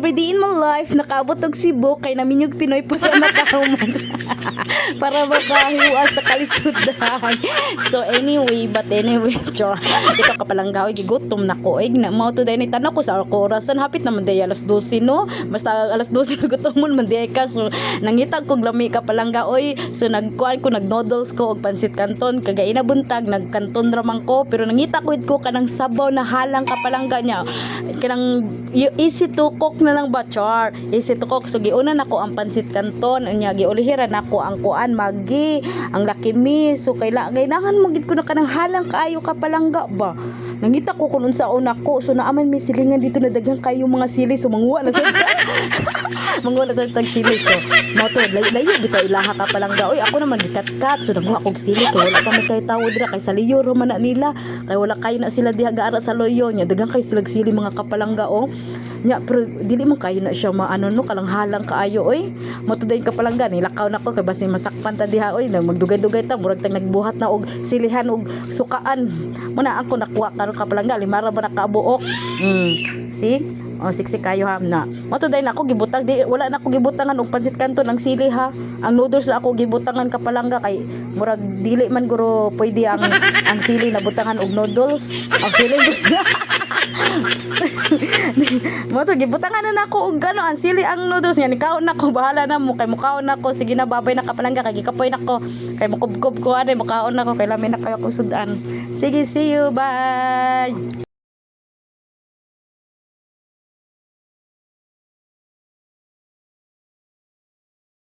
never day in my life nakaabot og Cebu kay namin yung Pinoy para makahuman para makahiwas sa kalisudan. So anyway, chor. Dito ka palang gawin gigutom na ko. Na mao to dai ni tanaw ko sa orasan hapit naman day alas 12 no. Basta alas 12 gutomon man day ka. So nangitag kog lami ka palang gaoy. So nagkuan ko nag noodles ko og pansit canton kagay na buntag nagkanton ramang ko pero nangita ko kanang sabaw na halang ka palang nya. Kanang easy to cook na lang ba char. Easy to cook. So giuna nako ang pansit canton nya giulihiran nako ang kuan magi ang lakimi. So kailangan magid ko na kanang halang kaayo ka palangga ba. Nangita ko kung unsa una ko. So naaman may silingan dito na daghang kayo mga sili. So manguha na sa manguha na sa tag sili. So moto layo bitaw ilaha ka palangga. Oy ako naman gikat-kat. So nagkuha kog sili kay wala pa may kay tawo dira kay sa liyo ro man na nila. Kay wala kayo na sila diha gaara sa loyo nya. Daghang kay silag sili mga kapalangga oh. Nya pero dili man kayo na siya maano no kalanghalang kaayo oy. Moto day kapalangga ni lakaw nako kay basin masakpan ta diha oy magdugay-dugay ta murag tag nagbuhat na og silihan og sukaan. Muna ako nakuha karon kapalangga limara ba nakabuok. See? Oh, siksi kayo ha na. Moto day na ako gibutang di wala na ako gibutangan og pansit kanton ang sili ha. Ang noodles na ako gibutangan kapalangga kay murag dili man guro pwede ang sili na butangan og noodles. Ang sili moto gibutangan na nako og gano ang sili ang noodles nga nikaw nako bahala na mo kay mukaon nako sige na babay na kapalangga kay gikapoy nako kay mukubkob ko ani mukaon nako kay lamin na kayo ko sudan. Sige, see you, bye.